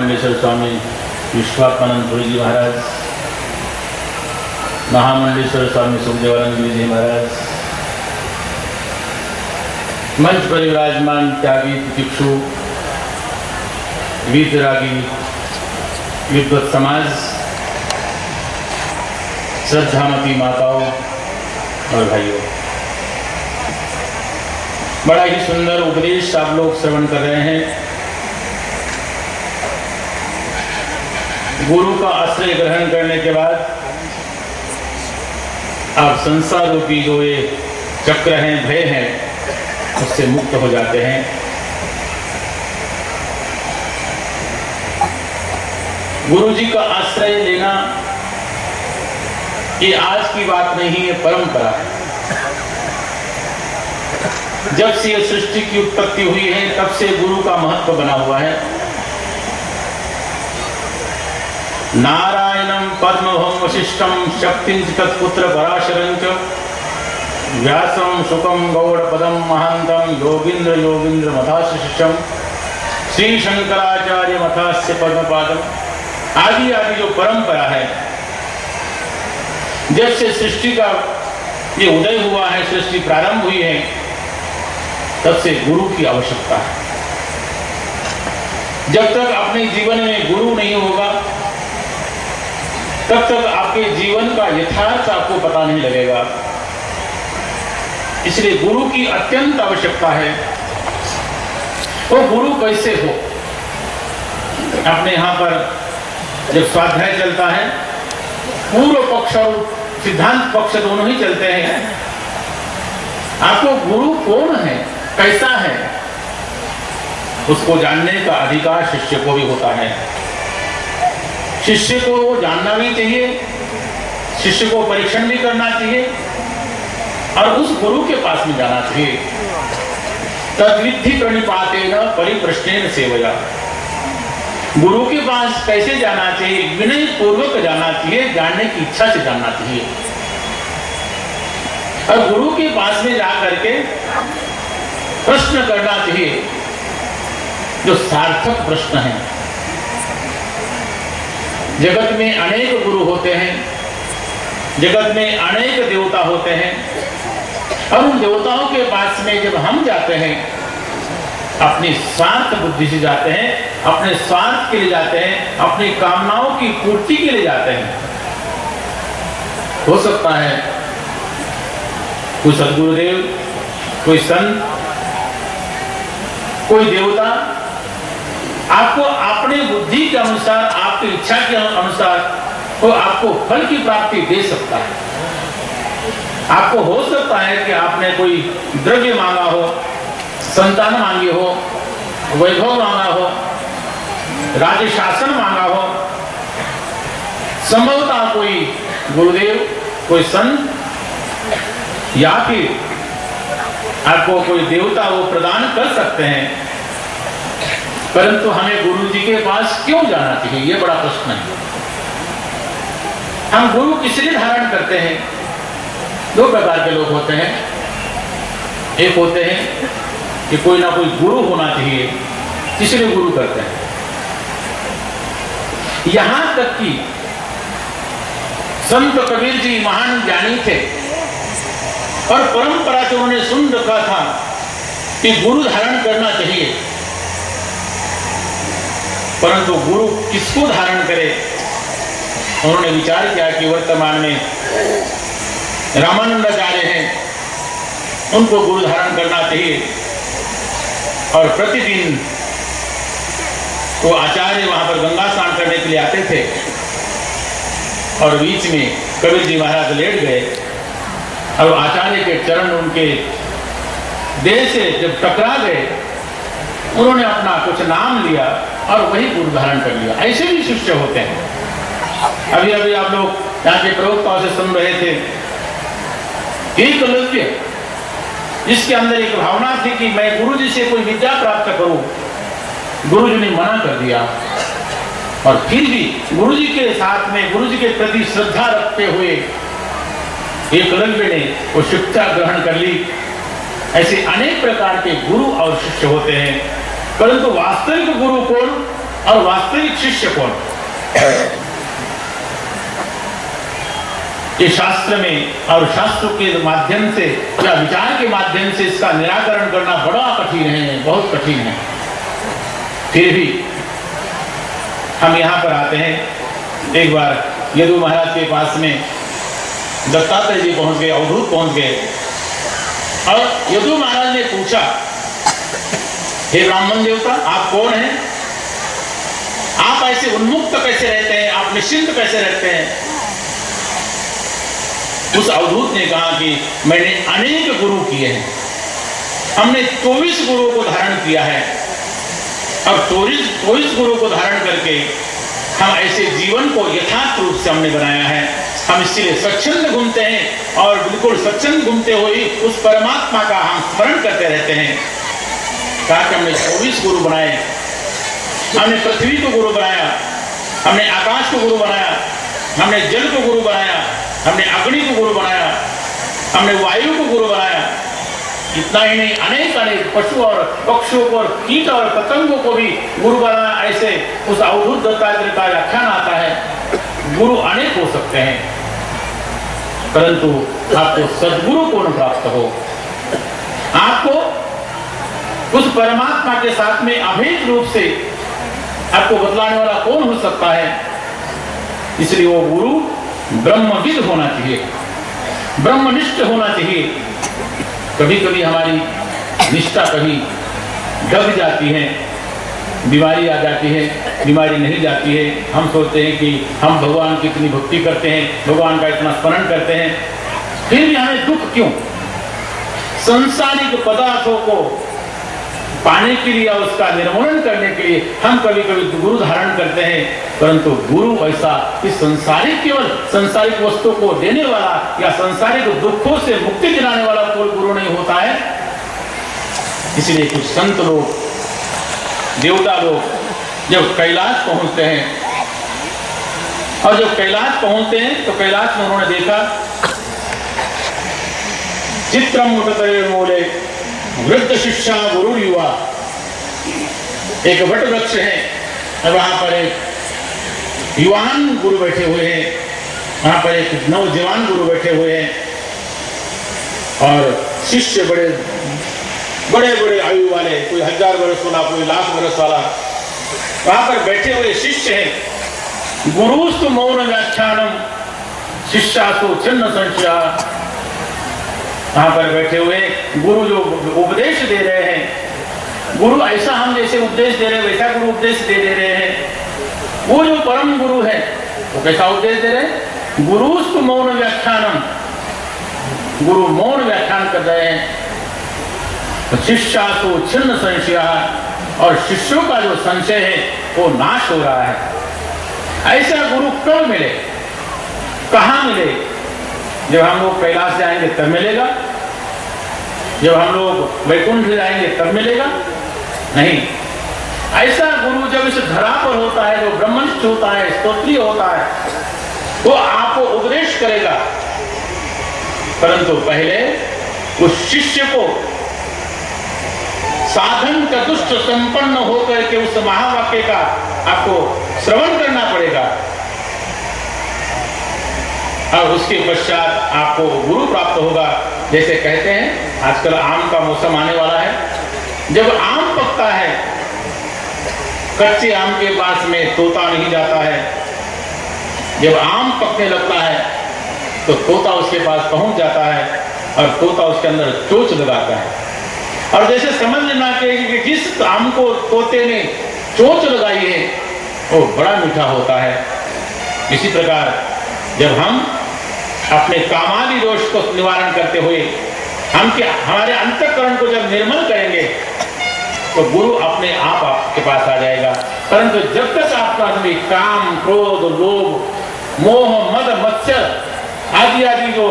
मंडलेश्वर स्वामी विश्वात्मानंद पुरी जी महाराज, महामंडलेश्वर स्वामी सुखदेवानंद गिरी जी महाराज, मंच पर विराजमान त्यागी भिक्षु, वीतरागी विद्वत समाज, श्रद्धामती माताओं और भाइयों, बड़ा ही सुंदर उपदेश आप लोग श्रवण कर रहे हैं। गुरु का आश्रय ग्रहण करने के बाद आप संसार रूपी जो ये चक्र हैं, भय हैं, उससे मुक्त हो जाते हैं। गुरु जी का आश्रय लेना ये आज की बात नहीं है, परंपरा है। जब से ये सृष्टि की उत्पत्ति हुई है तब से गुरु का महत्व बना हुआ है। नारायणं पद्मभं वशिष्ठं शक्तिं तत्पुत्र पराशरं च व्यासं शुकं गौड़पदं महान्तं योगीन्द्र योगीन्द्र मथाशिष्यं श्री शंकराचार्य मथास्य पद्मपादम आदि आदि जो परंपरा है, जब से सृष्टि का ये उदय हुआ है, सृष्टि प्रारंभ हुई है, तब से गुरु की आवश्यकता है। जब तक अपने जीवन में गुरु नहीं होगा तब तक आपके जीवन का यथार्थ आपको पता नहीं लगेगा। इसलिए गुरु की अत्यंत आवश्यकता है। वो गुरु कैसे हो? अपने यहां पर जब स्वाध्याय चलता है, पूर्व पक्ष और सिद्धांत पक्ष दोनों ही चलते हैं। आपको गुरु कौन है, कैसा है, उसको जानने का अधिकार शिष्य को भी होता है। शिष्य को जानना भी चाहिए, शिष्य को परीक्षण भी करना चाहिए और उस गुरु के पास में जाना चाहिए। तद्विद्धि प्रणिपातेन परिप्रश्नेन सेवया। गुरु के पास कैसे जाना चाहिए? विनय पूर्वक जाना चाहिए, जानने की इच्छा से जानना चाहिए। और गुरु के पास में जाकर के प्रश्न करना चाहिए जो सार्थक प्रश्न है। जगत में अनेक गुरु होते हैं, जगत में अनेक देवता होते हैं और उन देवताओं के पास में जब हम जाते हैं, अपनी स्वार्थ बुद्धि से जाते हैं, अपने स्वार्थ के लिए जाते हैं, अपनी कामनाओं की पूर्ति के लिए जाते हैं। हो सकता है कोई सद्गुरुदेव, कोई संत, कोई देवता आपको अपने बुद्धि के अनुसार, आपकी इच्छा के अनुसार तो आपको फल की प्राप्ति दे सकता है। आपको हो सकता है कि आपने कोई द्रव्य मांगा हो, संतान मांगी हो, वैभव मांगा हो, राज्य शासन मांगा हो, संभवतः कोई गुरुदेव, कोई संत या फिर आपको कोई देवता वो प्रदान कर सकते हैं। परंतु हमें गुरु जी के पास क्यों जाना चाहिए, ये बड़ा प्रश्न है। हम गुरु किस लिए धारण करते हैं? दो प्रकार के लोग होते हैं। एक होते हैं कि कोई ना कोई गुरु होना चाहिए, इसलिए गुरु करते हैं। यहां तक कि संत कबीर जी महान ज्ञानी थे और परंपरा से उन्होंने सुन रखा था कि गुरु धारण करना चाहिए। परंतु गुरु किसको धारण करे? उन्होंने विचार किया कि वर्तमान में रामानंदाचार्य हैं, उनको गुरु धारण करना चाहिए। और प्रतिदिन वो आचार्य वहां पर गंगा स्नान करने के लिए आते थे और बीच में कबीर जी महाराज लेट गए और आचार्य के चरण उनके देह से जब टकरा गए, उन्होंने अपना कुछ नाम लिया और वही गुरु धारण कर लिया। ऐसे भी शिष्य होते हैं। अभी अभी आप लोग यहाँ के प्रवक्ताओं से सुन रहे थे, एकलव्य जिसके अंदर एक भावना थी कि मैं गुरु जी से कोई विद्या प्राप्त करूं, गुरु जी ने मना कर दिया और फिर भी गुरु जी के साथ में, गुरु जी के प्रति श्रद्धा रखते हुए एकलव्य ने वो शिक्षा ग्रहण कर ली। ऐसे अनेक प्रकार के गुरु और शिष्य होते हैं, परंतु वास्तविक गुरु कौन? और वास्तविक शिष्य कौन? ये शास्त्र में और शास्त्रों के माध्यम से या विचार के माध्यम से इसका निराकरण करना बड़ा कठिन है, बहुत कठिन है। फिर भी हम यहाँ पर आते हैं। एक बार यदु महाराज के पास में दत्तात्रेय जी पहुंच गए, अवधूत पहुंच गए, और यदु महाराज ने पूछा, हे ब्राह्मण देवता, आप कौन हैं? आप ऐसे उन्मुक्त कैसे रहते हैं? आप निश्चिंत कैसे रहते हैं? उस अवधूत ने कहा कि मैंने अनेक गुरु किए हैं, हमने 24 गुरुओं को धारण किया है, और 24 गुरु को धारण करके हम ऐसे जीवन को यथार्थ रूप से हमने बनाया है। हम इसलिए स्वच्छंद घूमते हैं, और बिल्कुल स्वच्छंद घूमते हुए उस परमात्मा का हम स्मरण करते रहते हैं। कहा कि हमने 24 गुरु बनाए, हमने पृथ्वी को गुरु बनाया, हमने आकाश को गुरु बनाया, हमने जल को गुरु बनाया, हमने अग्नि को गुरु बनाया, हमने वायु को गुरु बनाया। इतना ही नहीं, अनेक अनेक पशु और पक्षियों को और कीट और पतंगों को भी गुरु बनाया। ऐसे उस अवधूत दत्तात्रेय का व्याख्यान आता है। गुरु अनेक हो सकते हैं, परंतु आपको सद्गुरु कौन प्राप्त हो, आपको उस परमात्मा के साथ में अभेद रूप से आपको बतलाने वाला कौन हो सकता है? इसलिए वो गुरु ब्रह्मविद होना चाहिए, ब्रह्मनिष्ठ होना चाहिए। कभी कभी हमारी निष्ठा कभी दब जाती है, बीमारी आ जाती है, बीमारी नहीं जाती है। हम सोचते हैं कि हम भगवान की इतनी भक्ति करते हैं, भगवान का इतना स्मरण करते हैं, फिर भी हमें दुख क्यों? सांसारिक पदार्थों को पाने के लिए, उसका निर्मूलन करने के लिए हम कभी कभी गुरु धारण करते हैं, परंतु गुरु ऐसा इस संसारिक, केवल संसारिक वस्तु को देने वाला या संसारिक दुखों से मुक्ति दिलाने वाला कोई गुरु नहीं होता है। इसलिए कुछ संत लोग, देवता लोग जब कैलाश पहुंचते हैं, और जब कैलाश पहुंचते हैं तो कैलाश में उन्होंने देखा चित्रम उटतरे मूले वृद्ध शिष्या गुरु युवा, एक वट वृक्ष है, वहां पर एक युवान गुरु बैठे हुए हैं, वहां पर एक नौजवान गुरु बैठे हुए हैं, और शिष्य बड़े बड़े बड़े आयु वाले, कोई 1000 वर्ष वाला, कोई 1,00,000 वर्ष वाला, वहां पर बैठे हुए शिष्य हैं। गुरुस्तु मौन व्याख्यानम शिष्यास्तु छिन्न संशया। वहां पर बैठे हुए गुरु जो उपदेश दे रहे हैं, गुरु ऐसा हम जैसे उपदेश दे रहे हैं वैसा गुरु उपदेश दे रहे हैं। वो जो परम गुरु है वो कैसा उपदेश दे रहे हैं? गुरुस्तु मौन व्याख्यानम, गुरु मौन व्याख्यान कर रहे हैं। तो शिष्यास्तु छिन्न संशय, और शिष्यों का जो संशय है वो नाश हो रहा है। ऐसा गुरु कब मिले, कहाँ मिले? जब हम लोग कैलाश जाएंगे तब मिलेगा? जब हम लोग वैकुंठ जाएंगे तब मिलेगा? नहीं। ऐसा गुरु जब इस धरा पर होता है, जो ब्रह्मनिष्ठ होता है, स्तोत्रीय होता है, वो आपको उपदेश करेगा, परंतु पहले उस शिष्य को साधन का दुष्ट संपन्न होकर के उस महावाक्य का आपको श्रवण करना पड़ेगा, और उसके पश्चात आपको गुरु प्राप्त होगा। जैसे कहते हैं आजकल आम का मौसम आने वाला है, जब आम पकता है, कच्चे आम के पास में तोता नहीं जाता है, जब आम पकने लगता है तो तोता उसके पास पहुंच जाता है, और तोता उसके अंदर चोंच लगाता है। और जैसे समझ लेना कि जिस आम को तोते ने चोंच लगाई है वो बड़ा मीठा होता है। इसी प्रकार जब हम अपने कामादि दोष को निवारण करते हुए हमारे अंतःकरण को जब निर्मल करेंगे तो गुरु अपने आप आपके पास आ जाएगा। परंतु जब तक आपका में काम, क्रोध, लोभ, मोह, मद, मत्सर आदि आदि जो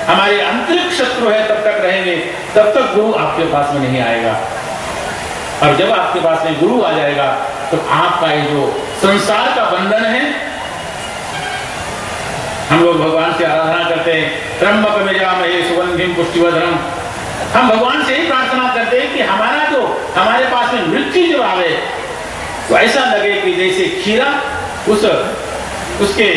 हमारे आंतरिक शत्रु है तब तक रहेंगे, तब तक गुरु आपके पास में नहीं आएगा। और जब आपके पास में गुरु आ जाएगा तो आपका ये जो संसार का बंधन है, हम लोग भगवान से आराधना करते हैं, त्र्यंबकमेजामहे सुगंधिम पुष्टिवर्धनम, हम भगवान से ही प्रार्थना करते हैं कि हमारा जो हमारे पास में मृत्यु जब आवे तो ऐसा लगे कि जैसे खीरा उसके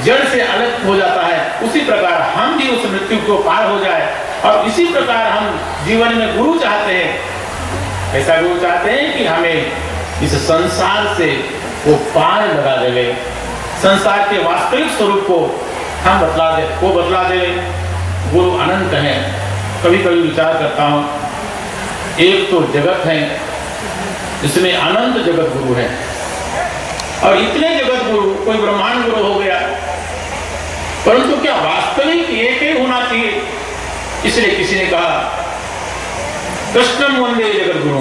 जड़ से अलग हो जाता है, उसी प्रकार हम भी उस मृत्यु को पार हो जाए। और इसी प्रकार हम जीवन में गुरु चाहते हैं, ऐसा गुरु चाहते हैं कि हमें इस संसार से वो पार लगा देवे, संसार के वास्तविक स्वरूप को हम बतला दे। गुरु अनंत है। कभी कभी विचार करता हूँ, एक तो जगत है, इसमें अनंत जगत गुरु है, और इतने जगत गुरु, कोई ब्रह्मांड गुरु हो गया, परंतु क्या वास्तविक एक ही होना चाहिए? इसलिए किसी ने कहा कृष्णम वंदे जगत गुरु।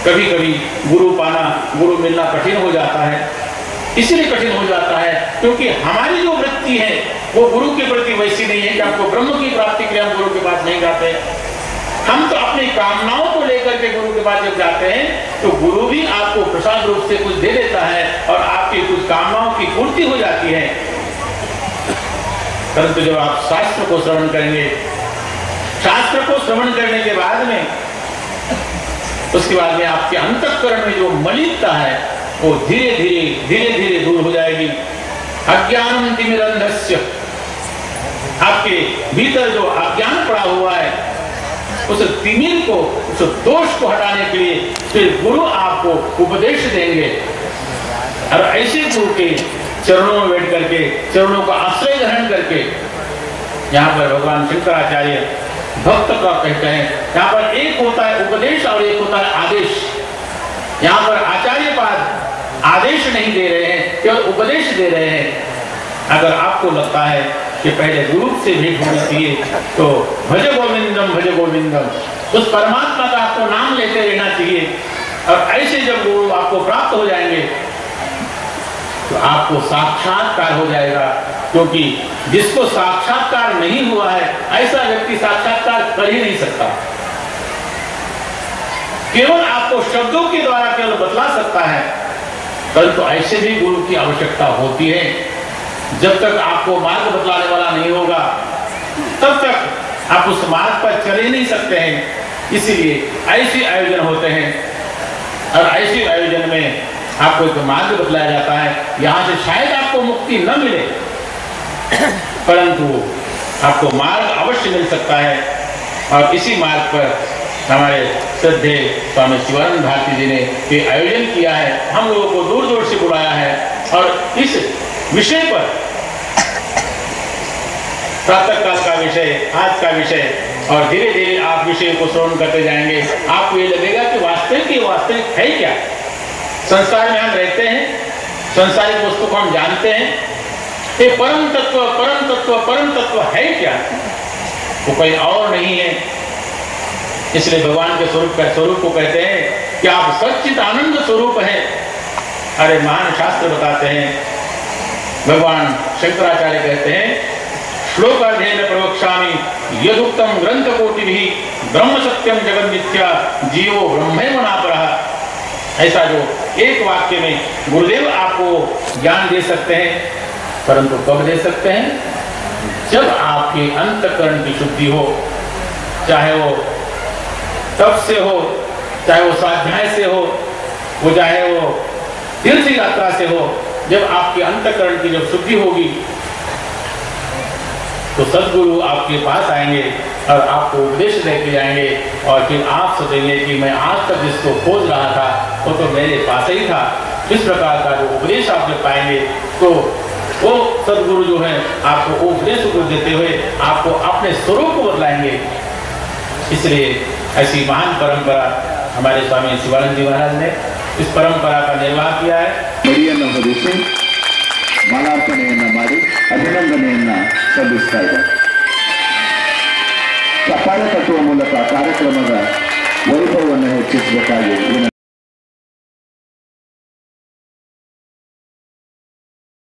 कभी कभी गुरु पाना, गुरु मिलना कठिन हो जाता है। इसलिए कठिन हो जाता है क्योंकि हमारी जो वृत्ति है वो गुरु के प्रति वैसी नहीं है कि आपको ब्रह्म की प्राप्ति के लिए हम गुरु के पास नहीं जाते। हम तो अपनी कामनाओं को लेकर के गुरु के पास जब जाते हैं तो गुरु भी आपको प्रसाद रूप से कुछ दे देता है और आपकी कुछ कामनाओं की पूर्ति हो जाती है। परंतु जब आप शास्त्र को श्रवण करेंगे, शास्त्र को श्रवण करने के बाद में, उसके बाद में आपके अंतःकरण में जो मलिनता है वो धीरे धीरे दूर हो जाएगी। अज्ञानम तिमिरंधस्य, आपके भीतर जो अज्ञान पड़ा हुआ है उस तिमिर को, उस दोष को हटाने के लिए फिर गुरु आपको उपदेश देंगे। और ऐसे गुरु के चरणों में बैठ करके, चरणों का आश्रय ग्रहण करके, यहाँ पर भगवान शंकराचार्य भक्त का कहते हैं, यहाँ पर एक होता है उपदेश और एक होता है आदेश। यहाँ पर आचार्य पाद आदेश नहीं दे रहे हैं, केवल उपदेश दे रहे हैं। अगर आपको लगता है कि पहले गुरु से भेंट होनी चाहिए तो भज गोविंदम, उस परमात्मा का आपको नाम लेते रहना चाहिए। और ऐसे जब गुरु आपको प्राप्त हो जाएंगे तो आपको साक्षात्कार हो जाएगा, क्योंकि जिसको साक्षात्कार नहीं हुआ है ऐसा व्यक्ति साक्षात्कार कर ही नहीं सकता। केवल आपको शब्दों के द्वारा केवल बतला सकता है, परंतु ऐसे भी गुरु की आवश्यकता होती है। जब तक आपको मार्ग बतलाने वाला नहीं होगा तब तक आप उस मार्ग पर चल ही नहीं सकते हैं। इसीलिए ऐसे आयोजन होते हैं और ऐसे आयोजन में आपको एक मार्ग बतलाया जाता है। यहाँ से शायद आपको मुक्ति न मिले, परंतु आपको मार्ग अवश्य मिल सकता है। और इसी मार्ग पर हमारे श्रद्धे स्वामी शिवानंद भारती जी ने ये आयोजन किया है, हम लोगों को दूर दूर से बुलाया है। और इस विषय पर, प्रातः काल का विषय, आज का विषय, और धीरे धीरे आप विषय को श्रवण करते जाएंगे, आपको ये लगेगा कि वास्तविक है क्या। संसार में हम रहते हैं, संसारिक वस्तु को हम जानते हैं, ये परम तत्व है क्या? वो कोई और नहीं है। इसलिए भगवान के स्वरूप को कहते हैं कि आप सच्चित आनंद स्वरूप हैं। अरे महान शास्त्र बताते हैं, भगवान शंकराचार्य कहते हैं, श्लोकाध्ययन प्रवक्ष्यामि यदुक्तम ग्रंथ कोटिभिः ब्रह्म सत्यम जगन मिथ्या जीवो ब्रह्मैव नापरः। ऐसा जो एक वाक्य में गुरुदेव आपको ज्ञान दे सकते हैं, परंतु कब दे सकते हैं? जब आपके अंतःकरण की शुद्धि हो, चाहे वो तप से हो, चाहे वो स्वाध्याय से हो, वो चाहे वो तीर्थ यात्रा से हो। जब आपके अंतःकरण की जब शुद्धि होगी तो सदगुरु आपके पास आएंगे और आपको उपदेश देके जाएंगे, और फिर आप सोचेंगे कि मैं आज तक जिसको खोज रहा था वो तो मेरे पास ही था। इस प्रकार का जो उपदेश आप जब पाएंगे तो वो सदगुरु जो है आपको उपदेश को देते हुए आपको अपने स्वरूप को बदलाएंगे। इसलिए ऐसी महान परंपरा हमारे स्वामी शिवानंद जी महाराज ने इस परंपरा का निर्वाह किया है। ಮಾಲಾರ್ಪಣೆಯನ್ನ ಮಾಡಿ ಅಭಿನಂದನೆಯನ್ನ ಸಲ್ಲಿಸ್ತಾ ಇದ್ದಾರೆ. ಚಪ್ಪಾಳೆ ತಟ್ಟುವ ಮೂಲಕ ಕಾರ್ಯಕ್ರಮದ ವೈಭವವನ್ನು ಹೆಚ್ಚಿಸಬೇಕಾಗಿ